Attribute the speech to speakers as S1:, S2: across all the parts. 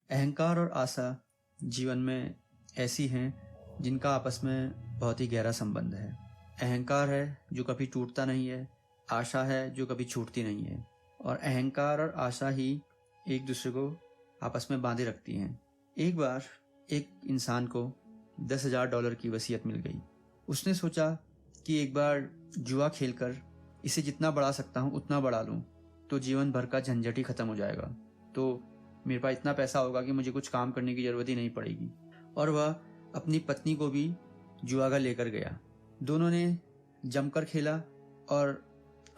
S1: अहंकार और आशा जीवन में ऐसी हैं जिनका आपस में बहुत ही गहरा संबंध है। अहंकार है जो कभी टूटता नहीं है, आशा है जो कभी छूटती नहीं है, और अहंकार और आशा ही एक दूसरे को आपस में बांधे रखती हैं। एक बार एक इंसान को $10,000 की वसीयत मिल गई। उसने सोचा कि एक बार जुआ खेलकर इसे जितना बढ़ा सकता हूँ उतना बढ़ा लूँ तो जीवन भर का झंझट ही खत्म हो जाएगा। तो मेरे पास इतना पैसा होगा कि मुझे कुछ काम करने की जरूरत ही नहीं पड़ेगी। और वह अपनी पत्नी को भी जुआ लेकर गया। दोनों ने जमकर खेला और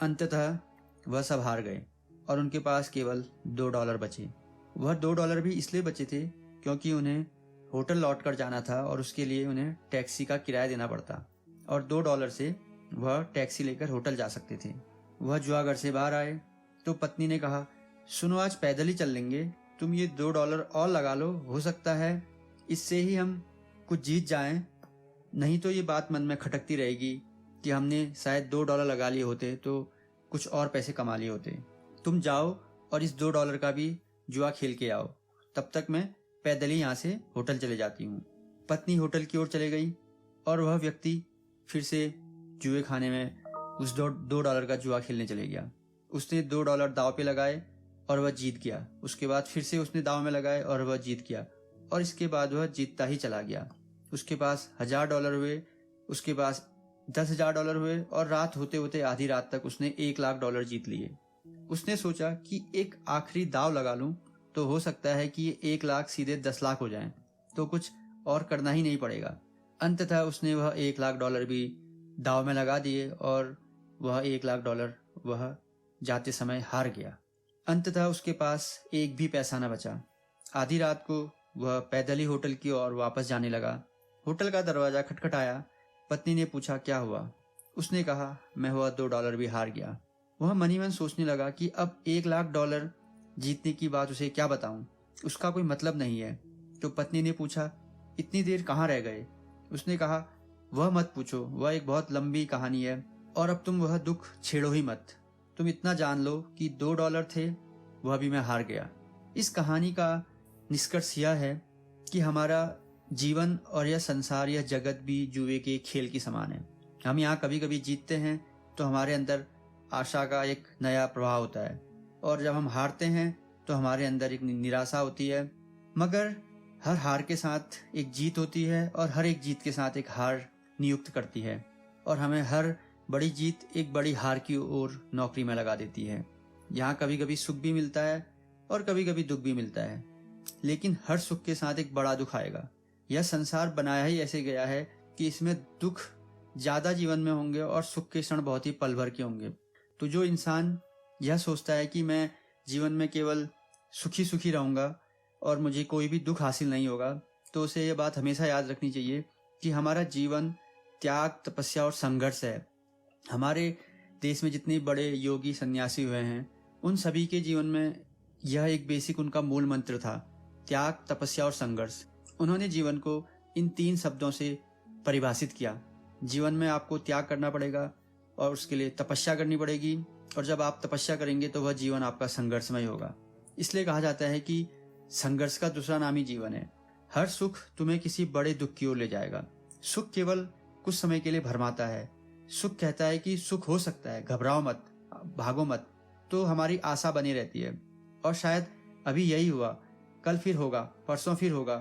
S1: अंततः वह सब हार गए और उनके पास केवल $2 बचे। वह $2 भी इसलिए बचे थे क्योंकि उन्हें होटल लौटकर जाना था और उसके लिए उन्हें टैक्सी का किराया देना पड़ता, और $2 से वह टैक्सी लेकर होटल जा सकते थे। वह जुआ घर से बाहर आए तो पत्नी ने कहा, सुनो, आज पैदल ही चल लेंगे, तुम ये $2 और लगा लो, हो सकता है इससे ही हम कुछ जीत जाएं। नहीं तो ये बात मन में खटकती रहेगी कि हमने शायद $2 लगा लिए होते तो कुछ और पैसे कमा लिए होते। तुम जाओ और इस $2 का भी जुआ खेल के आओ, तब तक मैं पैदल ही यहाँ से होटल चले जाती हूँ। पत्नी होटल की ओर चले गई और वह व्यक्ति फिर से जुए खाने में उस $2 का जुआ खेलने चले गया। उसने $2 दाव पे लगाए और वह जीत गया। उसके बाद फिर से उसने दाव में लगाए और वह जीत गया, और इसके बाद वह जीतता ही चला गया। उसके पास $1,000 हुए, उसके पास $10,000 हुए, और रात होते होते आधी रात तक उसने $1,00,000 जीत लिए। उसने सोचा कि एक आखिरी दाव लगा लूं तो हो सकता है कि ये 1,00,000 सीधे 10 लाख हो जाएं, तो कुछ और करना ही नहीं पड़ेगा। अंततः उसने वह $1,00,000 भी दाव में लगा दिए और वह $1,00,000 वह जाते समय हार गया। अंततः उसके पास एक भी पैसा न बचा। आधी रात को वह पैदल ही होटल की ओर वापस जाने लगा। होटल का दरवाजा खटखटाया। पत्नी ने पूछा, क्या हुआ? उसने कहा, मैं वह $2 भी हार गया। वह मनी मन सोचने लगा कि अब $1,00,000 जीतने की बात उसे क्या बताऊं, उसका कोई मतलब नहीं है। तो पत्नी ने पूछा, इतनी देर कहाँ रह गए? उसने कहा, वह मत पूछो, वह एक बहुत लंबी कहानी है, और अब तुम वह दुख छेड़ो ही मत। तुम इतना जान लो कि $2 थे, वह भी मैं हार गया। इस कहानी का निष्कर्ष यह है कि हमारा जीवन और यह संसार, यह जगत भी जुए के खेल की समान है। हम यहाँ कभी कभी जीतते हैं तो हमारे अंदर आशा का एक नया प्रवाह होता है, और जब हम हारते हैं तो हमारे अंदर एक निराशा होती है। मगर हर हार के साथ एक जीत होती है, और हर एक जीत के साथ एक हार नियुक्त करती है, और हमें हर बड़ी जीत एक बड़ी हार की ओर नौकरी में लगा देती है। यहाँ कभी कभी सुख भी मिलता है और कभी कभी दुख भी मिलता है, लेकिन हर सुख के साथ एक बड़ा दुख आएगा। यह संसार बनाया ही ऐसे गया है कि इसमें दुख ज्यादा जीवन में होंगे और सुख के क्षण बहुत ही पल भर के होंगे। तो जो इंसान यह सोचता है कि मैं जीवन में केवल सुखी सुखी रहूंगा और मुझे कोई भी दुख हासिल नहीं होगा, तो उसे यह बात हमेशा याद रखनी चाहिए कि हमारा जीवन त्याग, तपस्या और संघर्ष है। हमारे देश में जितने बड़े योगी सन्यासी हुए हैं, उन सभी के जीवन में यह एक बेसिक उनका मूल मंत्र था, त्याग, तपस्या और संघर्ष। उन्होंने जीवन को इन 3 शब्दों से परिभाषित किया। जीवन में आपको त्याग करना पड़ेगा और उसके लिए तपस्या करनी पड़ेगी, और जब आप तपस्या करेंगे तो वह जीवन आपका संघर्षमय होगा। इसलिए कहा जाता है कि संघर्ष का दूसरा नाम ही जीवन है। हर सुख तुम्हें किसी बड़े दुख की ओर ले जाएगा। सुख केवल कुछ समय के लिए भरमाता है। सुख कहता है कि सुख हो सकता है, घबराओ मत, भागो मत, तो हमारी आशा बनी रहती है। और शायद अभी यही हुआ, कल फिर होगा, परसों फिर होगा,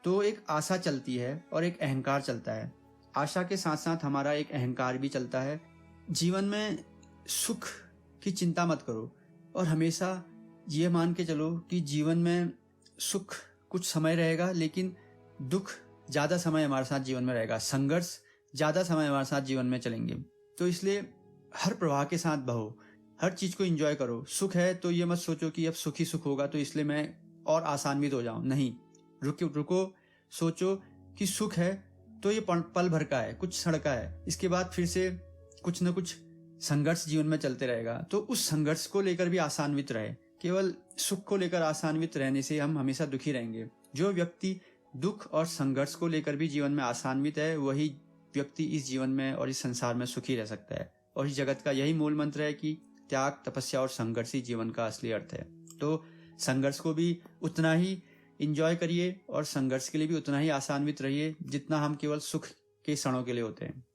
S1: तो एक आशा चलती है और एक अहंकार चलता है। आशा के साथ साथ हमारा एक अहंकार भी चलता है। जीवन में सुख की चिंता मत करो, और हमेशा ये मान के चलो कि जीवन में सुख कुछ समय रहेगा, लेकिन दुख ज्यादा समय हमारे साथ जीवन में रहेगा। संघर्ष ज्यादा समय हमारे साथ जीवन में चलेंगे। तो इसलिए हर प्रवाह के साथ बहो, हर चीज को एंजॉय करो। सुख है तो ये मत सोचो कि अब सुख ही सुख होगा तो इसलिए मैं और आसान्वित हो जाऊं। नहीं, रुको, सोचो कि सुख है तो ये पल भर का है, कुछ क्षण का है, इसके बाद फिर से कुछ न कुछ संघर्ष जीवन में चलते रहेगा। तो उस संघर्ष को लेकर भी आसान्वित रहे। केवल सुख को लेकर आसान्वित रहने से हम हमेशा दुखी रहेंगे। जो व्यक्ति दुख और संघर्ष को लेकर भी जीवन में आसान्वित है, वही व्यक्ति इस जीवन में और इस संसार में सुखी रह सकता है। और इस जगत का यही मूल मंत्र है कि त्याग, तपस्या और संघर्ष ही जीवन का असली अर्थ है। तो संघर्ष को भी उतना ही इंजॉय करिए और संघर्ष के लिए भी उतना ही आसान्वित रहिए जितना हम केवल सुख के क्षणों के लिए होते हैं।